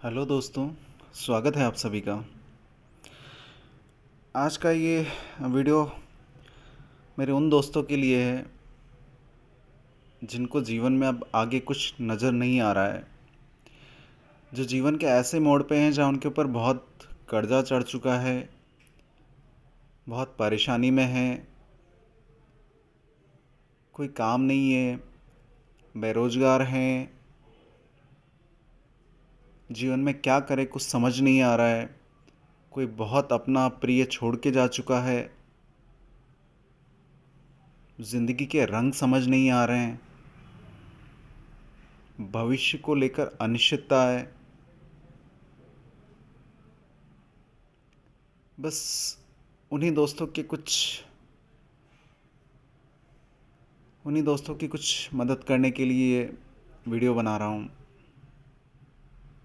Hello दोस्तों, स्वागत है आप सभी का। आज का ये वीडियो मेरे उन दोस्तों के लिए है जिनको जीवन में अब आगे कुछ नज़र नहीं आ रहा है, जो जीवन के ऐसे मोड़ पे हैं जहाँ उनके ऊपर बहुत कर्जा चढ़ चुका है, बहुत परेशानी में हैं, कोई काम नहीं है, बेरोजगार हैं, जीवन में क्या करे कुछ समझ नहीं आ रहा है, कोई बहुत अपना प्रिय छोड़ के जा चुका है, ज़िंदगी के रंग समझ नहीं आ रहे हैं, भविष्य को लेकर अनिश्चितता है। बस उन्हीं दोस्तों की कुछ मदद करने के लिए ये वीडियो बना रहा हूँ।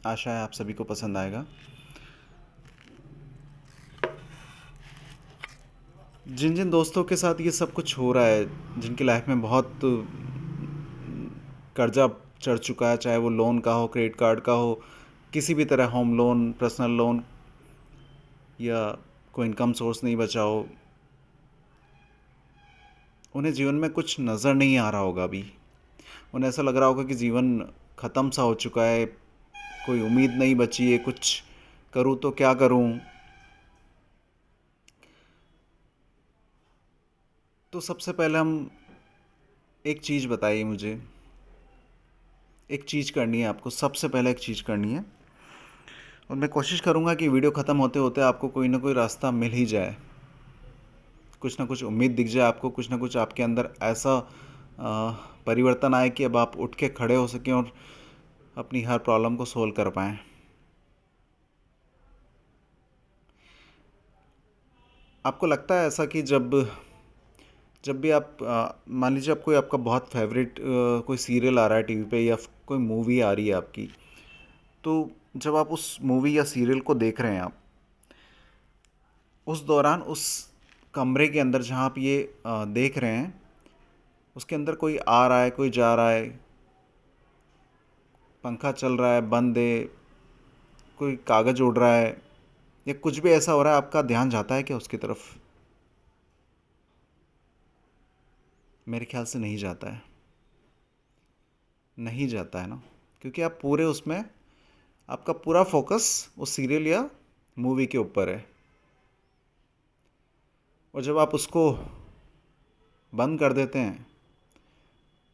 आशा है आप सभी को पसंद आएगा। जिन जिन दोस्तों के साथ ये सब कुछ हो रहा है, जिनकी लाइफ में बहुत कर्जा चढ़ चुका है, चाहे वो लोन का हो, क्रेडिट कार्ड का हो, किसी भी तरह, होम लोन, पर्सनल लोन, या कोई इनकम सोर्स नहीं बचा हो, उन्हें जीवन में कुछ नज़र नहीं आ रहा होगा अभी। उन्हें ऐसा लग रहा होगा कि जीवन ख़त्म सा हो चुका है, कोई उम्मीद नहीं बची है, कुछ करूँ तो क्या करूँ। तो सबसे पहले हम एक चीज़ बताइए मुझे, एक चीज़ करनी है आपको, सबसे पहले एक चीज़ करनी है, और मैं कोशिश करूँगा कि वीडियो ख़त्म होते होते आपको कोई ना कोई रास्ता मिल ही जाए, कुछ ना कुछ उम्मीद दिख जाए आपको, कुछ ना कुछ आपके अंदर ऐसा परिवर्तन आए कि अब आप उठ के खड़े हो सकें और अपनी हर प्रॉब्लम को सोल्व कर पाएँ। आपको लगता है ऐसा कि जब जब भी आप मान लीजिए आप कोई आपका बहुत फेवरेट कोई सीरियल आ रहा है टीवी पे, या कोई मूवी आ रही है आपकी, तो जब आप उस मूवी या सीरियल को देख रहे हैं, आप उस दौरान उस कमरे के अंदर जहाँ आप ये देख रहे हैं, उसके अंदर कोई आ रहा है, कोई जा रहा है, पंखा चल रहा है, बंद है, कोई कागज़ उड़ रहा है, या कुछ भी ऐसा हो रहा है, आपका ध्यान जाता है क्या उसकी तरफ? मेरे ख्याल से नहीं जाता है। नहीं जाता है ना, क्योंकि आप पूरे उसमें, आपका पूरा फोकस उस सीरियल या मूवी के ऊपर है, और जब आप उसको बंद कर देते हैं,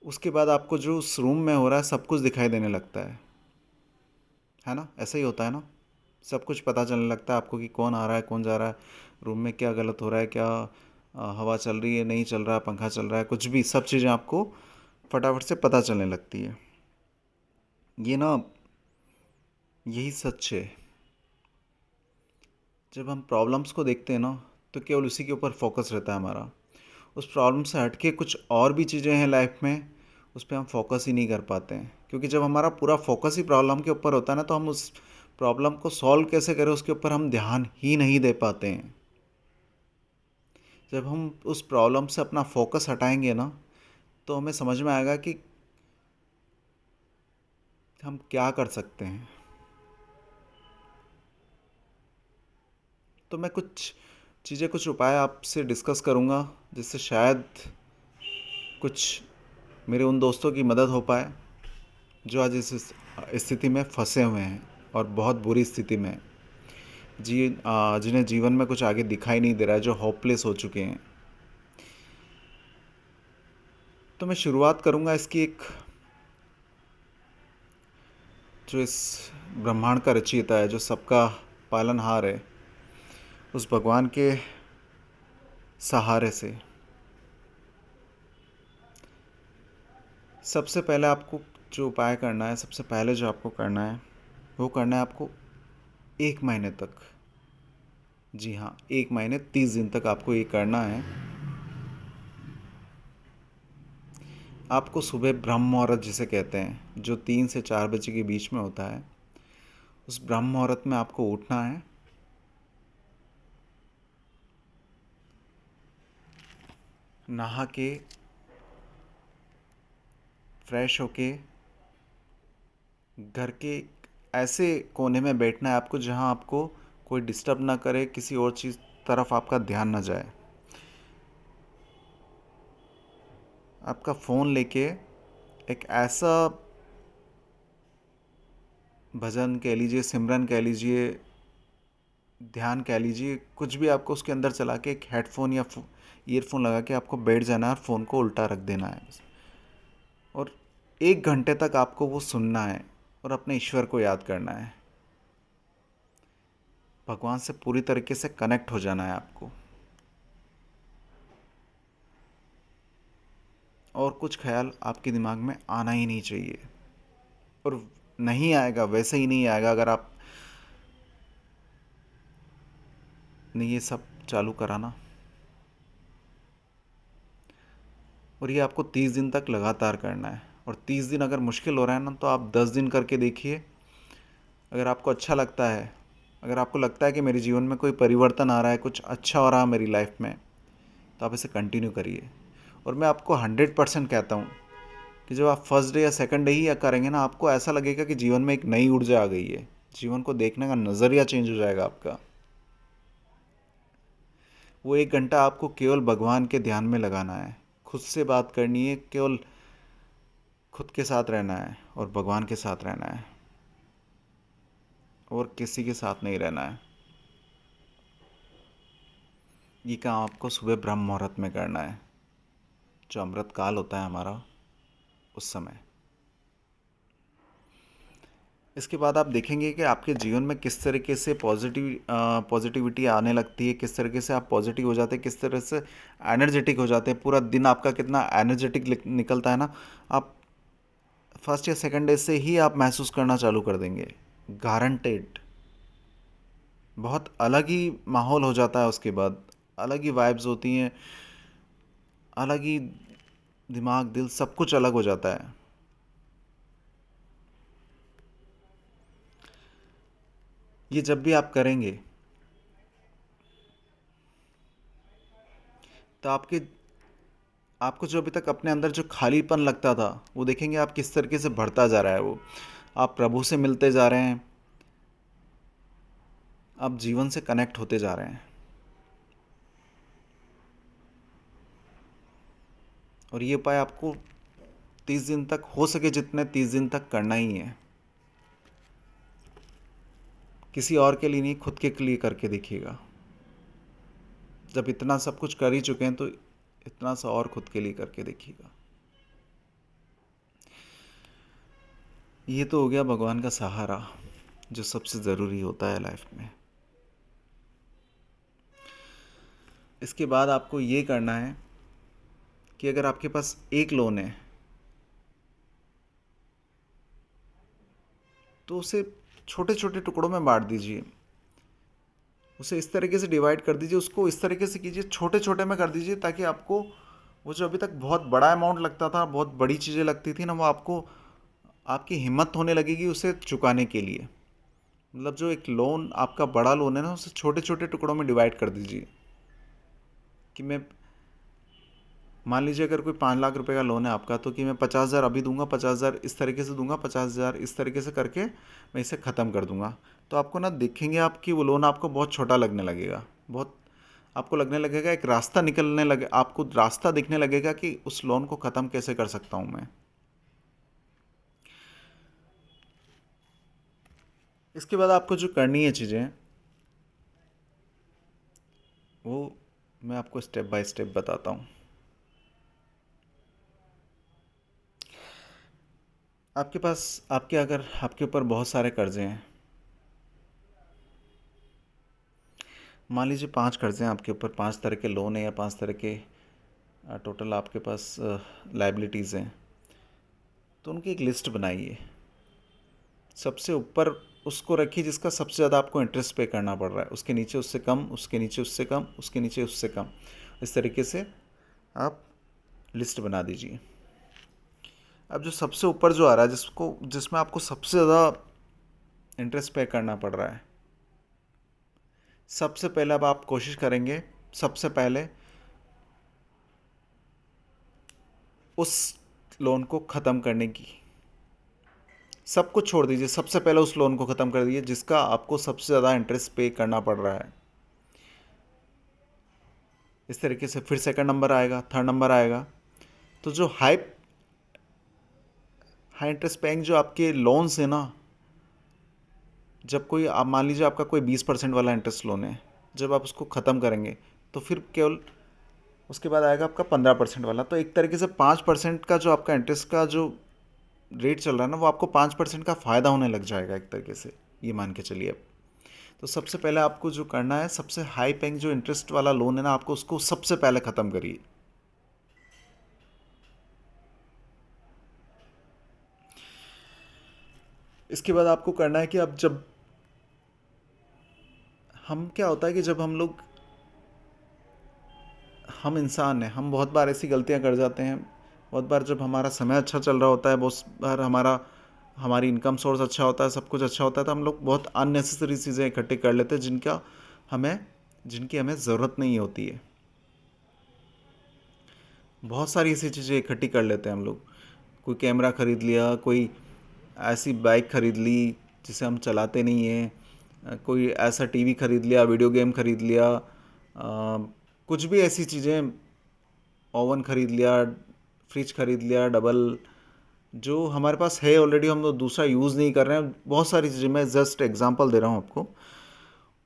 उसके बाद आपको जो उस रूम में हो रहा है सब कुछ दिखाई देने लगता है ना? ऐसा ही होता है ना? सब कुछ पता चलने लगता है आपको कि कौन आ रहा है, कौन जा रहा है, रूम में क्या गलत हो रहा है, क्या हवा चल रही है, नहीं चल रहा, पंखा चल रहा है, कुछ भी, सब चीज़ें आपको फटाफट से पता चलने लगती है। ये ना, यही सच है। जब हम प्रॉब्लम्स को देखते हैं ना, तो केवल उसी के ऊपर फोकस रहता है हमारा। उस प्रॉब्लम से हटके कुछ और भी चीज़ें हैं लाइफ में, उस पर हम फोकस ही नहीं कर पाते हैं, क्योंकि जब हमारा पूरा फोकस ही प्रॉब्लम के ऊपर होता है ना, तो हम उस प्रॉब्लम को सॉल्व कैसे करें उसके ऊपर हम ध्यान ही नहीं दे पाते हैं। जब हम उस प्रॉब्लम से अपना फोकस हटाएंगे ना, तो हमें समझ में आएगा कि हम क्या कर सकते हैं। तो मैं कुछ चीज़ें, कुछ उपाय आपसे डिस्कस करूँगा, जिससे शायद कुछ मेरे उन दोस्तों की मदद हो पाए जो आज इस स्थिति में फंसे हुए हैं, और बहुत बुरी स्थिति में हैं। जिन्हें जीवन में कुछ आगे दिखाई नहीं दे रहा है, जो होपलेस हो चुके हैं। तो मैं शुरुआत करूँगा इसकी, एक जो इस ब्रह्मांड का रचयिता है, जो सबका पालनहार है, उस भगवान के सहारे से। सबसे पहले आपको जो उपाय करना है, सबसे पहले जो आपको करना है, वो करना है आपको 1 महीने तक, जी हाँ, 1 महीने 30 दिन तक आपको ये करना है। आपको सुबह ब्रह्म मुहूर्त जिसे कहते हैं, जो 3 से 4 बजे के बीच में होता है, उस ब्रह्म मुहूर्त में आपको उठना है। नहा के, फ्रेश होके, घर के ऐसे कोने में बैठना है आपको जहाँ आपको कोई डिस्टर्ब ना करे, किसी और चीज़ तरफ आपका ध्यान ना जाए। आपका फ़ोन लेके एक ऐसा भजन कह लीजिए, सिमरन कह लीजिए, ध्यान कह लीजिए, कुछ भी आपको उसके अंदर चला के एक हेडफोन या ईयरफोन लगा के आपको बैठ जाना है और फ़ोन को उल्टा रख देना है बस। और 1 घंटे तक आपको वो सुनना है और अपने ईश्वर को याद करना है। भगवान से पूरी तरीके से कनेक्ट हो जाना है आपको। और कुछ ख्याल आपके दिमाग में आना ही नहीं चाहिए। और नहीं आएगा, वैसे ही नहीं आएगा अगर आप ने ये सब चालू कराना। और ये आपको 30 दिन तक लगातार करना है। और 30 दिन अगर मुश्किल हो रहा है ना, तो आप 10 दिन करके देखिए। अगर आपको अच्छा लगता है, अगर आपको लगता है कि मेरे जीवन में कोई परिवर्तन आ रहा है, कुछ अच्छा हो रहा है मेरी लाइफ में, तो आप इसे कंटिन्यू करिए। और मैं आपको 100% कहता हूँ कि जब आप फर्स्ट डे या सेकंड डे ही करेंगे ना, आपको ऐसा लगेगा कि जीवन में एक नई ऊर्जा आ गई है। जीवन को देखने का नज़रिया चेंज हो जाएगा आपका। वो 1 घंटा आपको केवल भगवान के ध्यान में लगाना है, खुद से बात करनी है, केवल खुद के साथ रहना है और भगवान के साथ रहना है, और किसी के साथ नहीं रहना है। ये काम आपको सुबह ब्रह्म मुहूर्त में करना है, जो अमृत काल होता है हमारा, उस समय। इसके बाद आप देखेंगे कि आपके जीवन में किस तरीके से पॉजिटिविटी आने लगती है, किस तरीके से आप पॉजिटिव हो जाते हैं, किस तरह से एनर्जेटिक हो जाते हैं। पूरा दिन आपका कितना एनर्जेटिक निकलता है ना। आप फर्स्ट या सेकंड डे से ही आप महसूस करना चालू कर देंगे, गारंटेड। बहुत अलग ही माहौल हो जाता है उसके बाद, अलग ही वाइब्स होती हैं, अलग ही दिमाग दिल सब कुछ अलग हो जाता है। ये जब भी आप करेंगे तो आपको जो अभी तक अपने अंदर जो खालीपन लगता था, वो देखेंगे आप किस तरीके से बढ़ता जा रहा है। वो आप प्रभु से मिलते जा रहे हैं, आप जीवन से कनेक्ट होते जा रहे हैं। और ये उपाय आपको 30 दिन तक हो सके, जितने 30 दिन तक करना ही है। किसी और के लिए नहीं, खुद के लिए करके देखिएगा। जब इतना सब कुछ कर ही चुके हैं तो इतना सा और खुद के लिए करके देखिएगा। ये तो हो गया भगवान का सहारा, जो सबसे ज़रूरी होता है लाइफ में। इसके बाद आपको ये करना है कि अगर आपके पास एक लोन है तो उसे छोटे छोटे टुकड़ों में बांट दीजिए। उसे इस तरीके से डिवाइड कर दीजिए, उसको इस तरीके से कीजिए, छोटे छोटे में कर दीजिए, ताकि आपको वो जो अभी तक बहुत बड़ा अमाउंट लगता था, बहुत बड़ी चीज़ें लगती थी ना, वो आपको आपकी हिम्मत होने लगेगी उसे चुकाने के लिए। मतलब जो एक लोन आपका बड़ा लोन है ना, उसे छोटे छोटे टुकड़ों में डिवाइड कर दीजिए। कि मैं मान लीजिए अगर कोई 5 लाख रुपए का लोन है आपका, तो कि मैं 50,000 अभी दूंगा, 50,000 इस तरीके से दूंगा, 50,000 इस तरीके से करके मैं इसे ख़त्म कर दूंगा। तो आपको ना देखेंगे आप कि वो लोन आपको बहुत छोटा लगने लगेगा। बहुत आपको लगने लगेगा, एक रास्ता निकलने लगे, आपको रास्ता दिखने लगेगा कि उस लोन को ख़त्म कैसे कर सकता हूँ मैं। इसके बाद आपको जो करनी है चीज़ें, वो मैं आपको स्टेप बाय स्टेप बताता हूँ। आपके पास अगर आपके ऊपर बहुत सारे कर्जे हैं, मान लीजिए 5 कर्जे हैं आपके ऊपर, 5 तरह के लोन है या 5 तरह के टोटल आपके पास लाइबिलिटीज़ हैं, तो उनकी एक लिस्ट बनाइए। सबसे ऊपर उसको रखिए जिसका सबसे ज़्यादा आपको इंटरेस्ट पे करना पड़ रहा है, उसके नीचे उससे कम, उसके नीचे उससे कम, उसके नीचे उससे कम। इस तरीके से आप लिस्ट बना दीजिए। अब जो सबसे ऊपर जो आ रहा है, जिसमें आपको सबसे ज़्यादा इंटरेस्ट पे करना पड़ रहा है, सबसे पहले अब आप कोशिश करेंगे, सबसे पहले उस लोन को ख़त्म करने की। सब कुछ छोड़ दीजिए, सबसे पहले उस लोन को ख़त्म कर दीजिए जिसका आपको सबसे ज़्यादा इंटरेस्ट पे करना पड़ रहा है। इस तरीके से फिर सेकंड नंबर आएगा, थर्ड नंबर आएगा। तो जो हाई हाई इंटरेस्ट पेइंग जो आपके लोन्स है ना, जब कोई आप मान लीजिए आपका कोई 20% वाला इंटरेस्ट लोन है, जब आप उसको ख़त्म करेंगे तो फिर केवल उसके बाद आएगा आपका 15% वाला। तो एक तरीके से 5% का जो आपका इंटरेस्ट का जो रेट चल रहा है ना, वो आपको 5% का फ़ायदा होने लग जाएगा एक तरीके से, ये मान के चलिए अब। तो सबसे पहले आपको जो करना है, सबसे हाई पेइंग जो इंटरेस्ट वाला लोन है ना, आपको उसको सबसे पहले ख़त्म करिए। इसके बाद आपको करना है कि अब जब हम क्या होता है कि जब हम इंसान हैं, हम बहुत बार ऐसी गलतियां कर जाते हैं। बहुत बार जब हमारा समय अच्छा चल रहा होता है, बहुत बार हमारी इनकम सोर्स अच्छा होता है, सब कुछ अच्छा होता है, तो हम लोग बहुत अननेसेसरी चीज़ें इकट्ठी कर लेते हैं जिनकी हमें ज़रूरत नहीं होती है। बहुत सारी ऐसी चीज़ें इकट्ठी कर लेते हैं हम लोग। कोई कैमरा ख़रीद लिया, कोई ऐसी बाइक ख़रीद ली जिसे हम चलाते नहीं हैं, कोई ऐसा टीवी ख़रीद लिया, वीडियो गेम ख़रीद लिया, कुछ भी ऐसी चीज़ें, ओवन ख़रीद लिया, फ्रिज ख़रीद लिया डबल, जो हमारे पास है ऑलरेडी, हम लोग दूसरा यूज़ नहीं कर रहे हैं। बहुत सारी चीज़ें, मैं जस्ट एग्जांपल दे रहा हूँ आपको।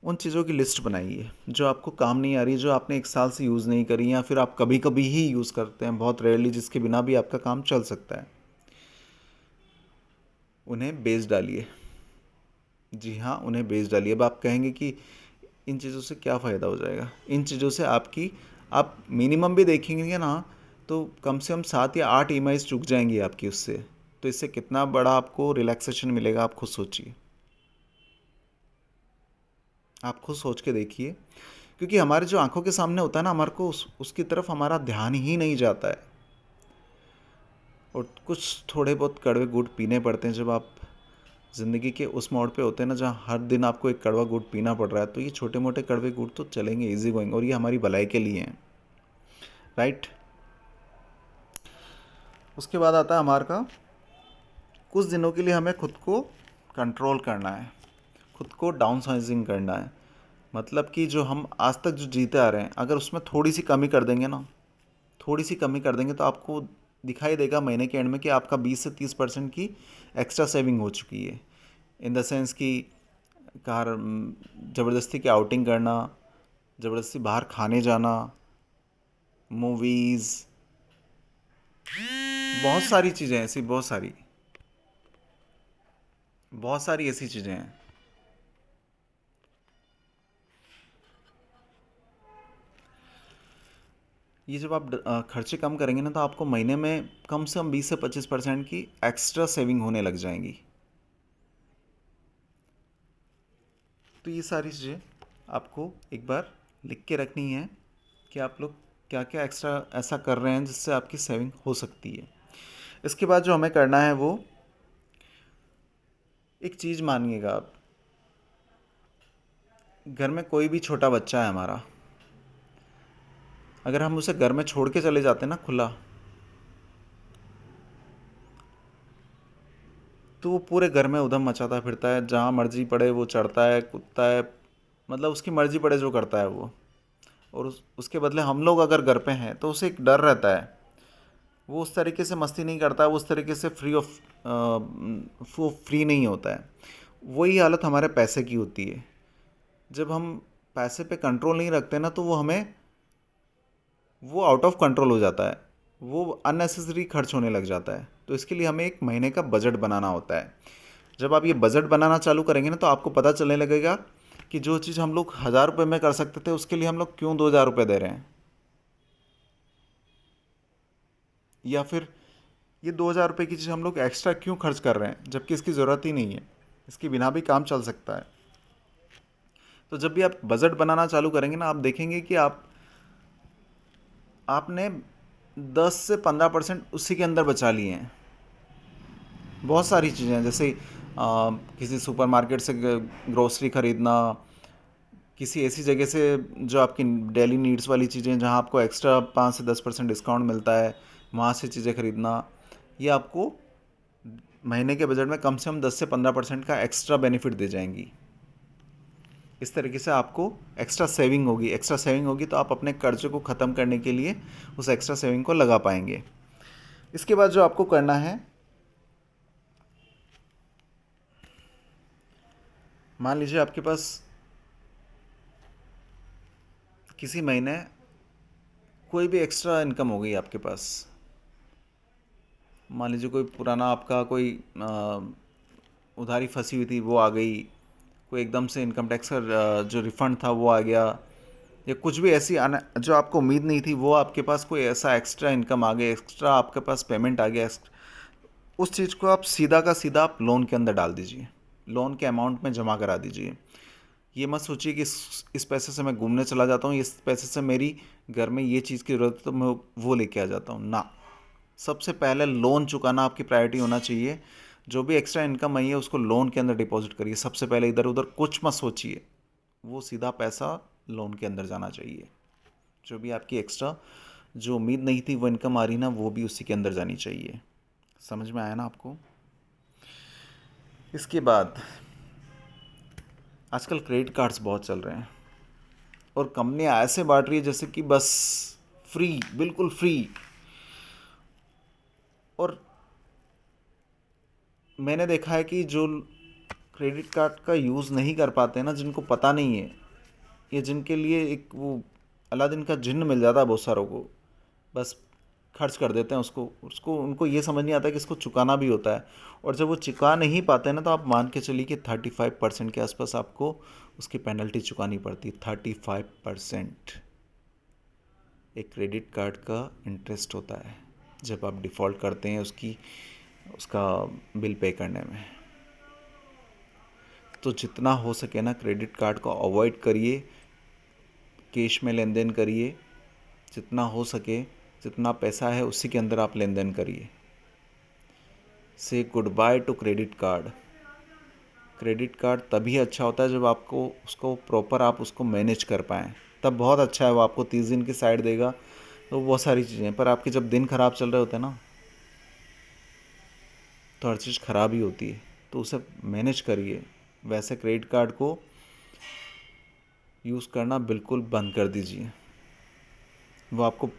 उन चीज़ों की लिस्ट बनाइए जो आपको काम नहीं आ रही, जो आपने 1 साल से यूज़ नहीं करी, या फिर आप कभी कभी ही यूज़ करते हैं, बहुत रेयरली, जिसके बिना भी आपका काम चल सकता है। उन्हें बेच डालिए। जी हाँ, उन्हें बेच डालिए। अब आप कहेंगे कि इन चीज़ों से क्या फ़ायदा हो जाएगा। इन चीज़ों से आप मिनिमम भी देखेंगे ना, तो कम से कम 7 या 8 EMI चुक जाएंगी आपकी उससे। तो इससे कितना बड़ा आपको रिलैक्सेशन मिलेगा, आप खुद सोचिए। आप खुद सोच के देखिए। क्योंकि हमारे जो आंखों के सामने होता है ना, हमारे को उसकी तरफ हमारा ध्यान ही नहीं जाता है। और कुछ थोड़े बहुत कड़वे गुड़ पीने पड़ते हैं जब आप ज़िंदगी के उस मोड़ पे होते हैं ना, जहाँ हर दिन आपको एक कड़वा गुड़ पीना पड़ रहा है। तो ये छोटे मोटे कड़वे गुड़ तो चलेंगे, इजी गोइंग, और ये हमारी भलाई के लिए हैं, राइट। उसके बाद आता है हमारे का, कुछ दिनों के लिए हमें खुद को कंट्रोल करना है, खुद को डाउन साइजिंग करना है। मतलब कि जो हम आज तक जो जीते आ रहे हैं, अगर उसमें थोड़ी सी कमी कर देंगे ना, थोड़ी सी कमी कर देंगे, तो आपको दिखाई देगा महीने के एंड में कि आपका 20 से 30% की एक्स्ट्रा सेविंग हो चुकी है। इन द सेंस कि कार ज़बरदस्ती की आउटिंग करना, ज़बरदस्ती बाहर खाने जाना, मूवीज़, बहुत सारी चीज़ें ऐसी, बहुत सारी ऐसी चीज़ें हैं। ये जब आप खर्चे कम करेंगे ना, तो आपको महीने में कम से कम 20 से 25% की एक्स्ट्रा सेविंग होने लग जाएंगी। तो ये सारी चीज़ें आपको एक बार लिख के रखनी है कि आप लोग क्या क्या एक्स्ट्रा ऐसा कर रहे हैं जिससे आपकी सेविंग हो सकती है। इसके बाद जो हमें करना है वो एक चीज़ मानिएगा आप, घर में कोई भी छोटा बच्चा है हमारा, अगर हम उसे घर में छोड़ के चले जाते हैं ना खुला, तो वो पूरे घर में उधम मचाता फिरता है, जहाँ मर्जी पड़े वो चढ़ता है, कूदता है, मतलब उसकी मर्जी पड़े जो करता है वो। और उसके बदले हम लोग अगर घर पे हैं तो उसे एक डर रहता है, वो उस तरीके से मस्ती नहीं करता है, वो उस तरीके से वो फ्री नहीं होता है। वही हालत हमारे पैसे की होती है। जब हम पैसे पे कंट्रोल नहीं रखते ना, तो वो आउट ऑफ कंट्रोल हो जाता है, वो अननेसेसरी खर्च होने लग जाता है। तो इसके लिए हमें एक महीने का बजट बनाना होता है। जब आप ये बजट बनाना चालू करेंगे ना, तो आपको पता चलने लगेगा कि जो चीज़ हम लोग 1,000 रुपये में कर सकते थे, उसके लिए हम लोग क्यों 2,000 रुपये दे रहे हैं। या फिर ये 2,000 रुपये की चीज़ हम लोग एक्स्ट्रा क्यों खर्च कर रहे हैं, जबकि इसकी ज़रूरत ही नहीं है, इसके बिना भी काम चल सकता है। तो जब भी आप बजट बनाना चालू करेंगे ना, आप देखेंगे कि आपने 10 से 15% उसी के अंदर बचा लिए हैं। बहुत सारी चीज़ें हैं, जैसे किसी सुपरमार्केट से ग्रोसरी ख़रीदना, किसी ऐसी जगह से जो आपकी डेली नीड्स वाली चीज़ें, जहाँ आपको एक्स्ट्रा 5 से 10% डिस्काउंट मिलता है, वहाँ से चीज़ें ख़रीदना। ये आपको महीने के बजट में कम से कम 10 से 15% का एक्स्ट्रा बेनिफिट दे जाएंगी। इस तरीके से आपको एक्स्ट्रा सेविंग होगी। एक्स्ट्रा सेविंग होगी तो आप अपने कर्ज को ख़त्म करने के लिए उस एक्स्ट्रा सेविंग को लगा पाएंगे। इसके बाद जो आपको करना है, मान लीजिए आपके पास किसी महीने कोई भी एक्स्ट्रा इनकम हो गई आपके पास। मान लीजिए कोई पुराना आपका कोई उधारी फंसी हुई थी वो आ गई, कोई एकदम से इनकम टैक्स का जो रिफ़ंड था वो आ गया, या कुछ भी ऐसी आना जो आपको उम्मीद नहीं थी, वो आपके पास कोई ऐसा एक्स्ट्रा इनकम आ गया, एक्स्ट्रा आपके पास पेमेंट आ गया। उस चीज़ को आप सीधा का सीधा आप लोन के अंदर डाल दीजिए, लोन के अमाउंट में जमा करा दीजिए। ये मत सोचिए कि इस पैसे से मैं घूमने चला जाता हूँ, इस पैसे से मेरी घर में ये चीज़ की ज़रूरत है तो मैं वो लेके आ जाता हूँ ना। सबसे पहले लोन चुकाना आपकी प्रायोरिटी होना चाहिए। जो भी एक्स्ट्रा इनकम आई है उसको लोन के अंदर डिपॉजिट करिए। सबसे पहले इधर उधर कुछ मत सोचिए, वो सीधा पैसा लोन के अंदर जाना चाहिए। जो भी आपकी एक्स्ट्रा जो उम्मीद नहीं थी वो इनकम आ रही ना, वो भी उसी के अंदर जानी चाहिए। समझ में आया ना आपको? इसके बाद आजकल क्रेडिट कार्ड्स बहुत चल रहे हैं और कंपनियां ऐसे बांट रही है जैसे कि बस फ्री, बिल्कुल फ्री। और मैंने देखा है कि जो क्रेडिट कार्ड का यूज़ नहीं कर पाते हैं ना, जिनको पता नहीं है, या जिनके लिए एक वो अलादीन का जिन्न मिल जाता है बहुत सारों को, बस खर्च कर देते हैं उसको उसको उनको ये समझ नहीं आता कि इसको चुकाना भी होता है। और जब वो चुका नहीं पाते हैं ना, तो आप मान के चलिए कि 35% के आसपास आपको उसकी पेनल्टी चुकानी पड़ती है। 35% एक क्रेडिट कार्ड का इंटरेस्ट होता है जब आप डिफ़ॉल्ट करते हैं उसका बिल पे करने में। तो जितना हो सके ना क्रेडिट कार्ड को अवॉइड करिए, कैश में लेन देन करिए। जितना हो सके, जितना पैसा है उसी के अंदर आप लेन देन करिए। से good by two credit card. Credit card तभी अच्छा होता है जब आपको उसको प्रॉपर आप उसको मैनेज कर पाएँ, तब बहुत अच्छा है। वो आपको 30 दिन की साइड देगा, तो बहुत सारी चीज़ें। पर आपके जब दिन ख़राब चल रहे होते हैं ना, तो हर चीज़ ख़राब ही होती है, तो उसे मैनेज करिए। वैसे क्रेडिट कार्ड को यूज़ करना बिल्कुल बंद कर दीजिए। वो आपको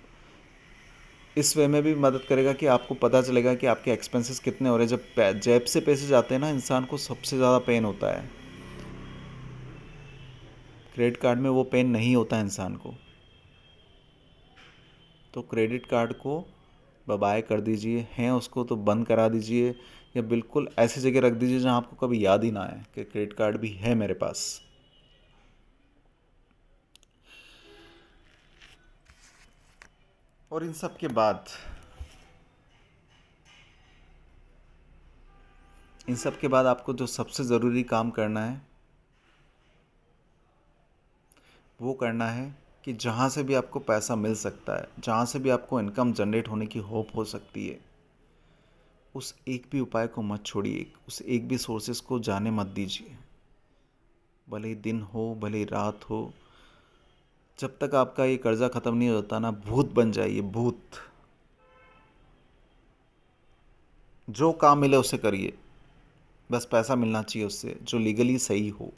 इस वे में भी मदद करेगा कि आपको पता चलेगा कि आपके एक्सपेंसेस कितने हो रहे हैं। जब जेब से पैसे जाते हैं ना, इंसान को सबसे ज़्यादा पेन होता है। क्रेडिट कार्ड में वो पेन नहीं होता है इंसान को। तो क्रेडिट कार्ड को बाय कर दीजिए, हैं उसको तो बंद करा दीजिए, या बिल्कुल ऐसी जगह रख दीजिए जहाँ आपको कभी याद ही ना आए कि क्रेडिट कार्ड भी है मेरे पास। और इन सब के बाद आपको जो सबसे ज़रूरी काम करना है वो करना है कि जहाँ से भी आपको पैसा मिल सकता है, जहाँ से भी आपको इनकम जनरेट होने की होप हो सकती है, उस एक भी उपाय को मत छोड़िए, उस एक भी सोर्सेस को जाने मत दीजिए। भले ही दिन हो, भले ही रात हो, जब तक आपका ये कर्जा ख़त्म नहीं होता ना, भूत बन जाइए, भूत। जो काम मिले उसे करिए, बस पैसा मिलना चाहिए उससे, जो लीगली सही हो।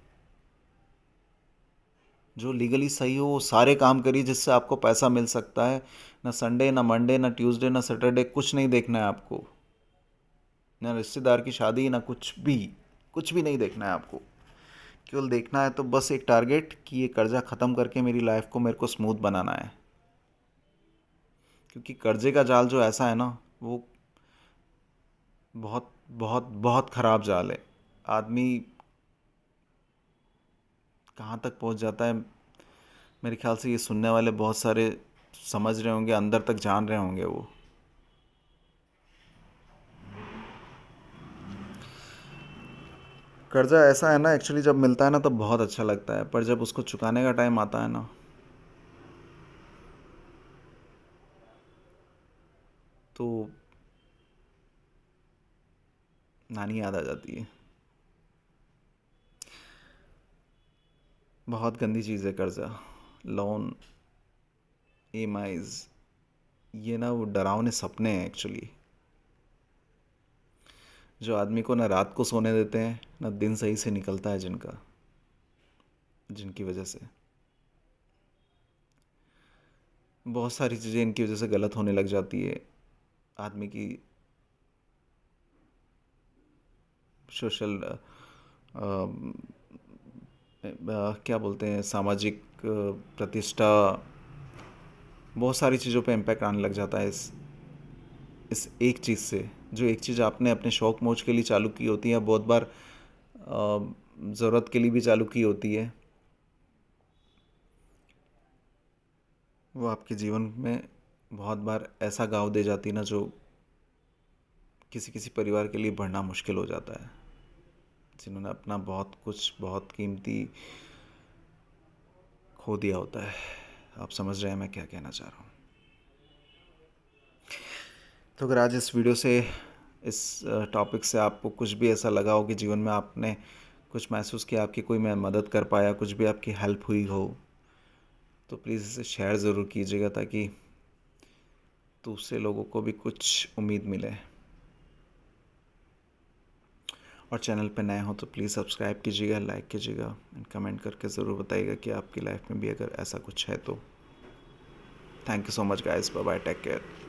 जो लीगली सही हो वो सारे काम करिए जिससे आपको पैसा मिल सकता है। ना संडे, ना मंडे, ना ट्यूसडे, ना सैटरडे, कुछ नहीं देखना है आपको। ना रिश्तेदार की शादी, ना कुछ भी नहीं देखना है आपको। केवल देखना है तो बस एक टारगेट कि ये कर्जा ख़त्म करके मेरी लाइफ को मेरे को स्मूथ बनाना है। क्योंकि कर्जे का जाल जो ऐसा है ना, वो बहुत बहुत बहुत ख़राब जाल है। आदमी कहाँ तक पहुँच जाता है, मेरे ख्याल से ये सुनने वाले बहुत सारे समझ रहे होंगे, अंदर तक जान रहे होंगे वो। कर्जा ऐसा है ना, एक्चुअली जब मिलता है ना तब बहुत अच्छा लगता है, पर जब उसको चुकाने का टाइम आता है ना, तो नानी याद आ जाती है। बहुत गंदी चीज़ है कर्जा, लोन, ईएमआईज, ये ना वो डरावने सपने हैं एक्चुअली। जो आदमी को ना रात को सोने देते हैं ना दिन सही से निकलता है जिनकी वजह से बहुत सारी चीज़ें इनकी वजह से गलत होने लग जाती है। आदमी की सोशल क्या बोलते हैं, सामाजिक प्रतिष्ठा, बहुत सारी चीज़ों पे इम्पैक्ट आने लग जाता है इस एक चीज़ से। जो एक चीज़ आपने अपने शौक मौज के लिए चालू की होती है, बहुत बार ज़रूरत के लिए भी चालू की होती है, वो आपके जीवन में बहुत बार ऐसा घाव दे जाती है ना, जो किसी किसी परिवार के लिए बढ़ना मुश्किल हो जाता है, जिन्होंने अपना बहुत कुछ बहुत कीमती खो दिया होता है। आप समझ रहे हैं मैं क्या कहना चाह रहा हूँ। तो अगर आज इस वीडियो से, इस टॉपिक से आपको कुछ भी ऐसा लगा हो कि जीवन में आपने कुछ महसूस किया, आपकी कोई मैं मदद कर पाया, कुछ भी आपकी हेल्प हुई हो, तो प्लीज़ इसे शेयर ज़रूर कीजिएगा, ताकि दूसरे लोगों को भी कुछ उम्मीद मिले। और चैनल पे नए हो तो प्लीज़ सब्सक्राइब कीजिएगा, लाइक कीजिएगा एंड कमेंट करके ज़रूर बताइएगा कि आपकी लाइफ में भी अगर ऐसा कुछ है तो। Thank you so much guys, bye bye, take care.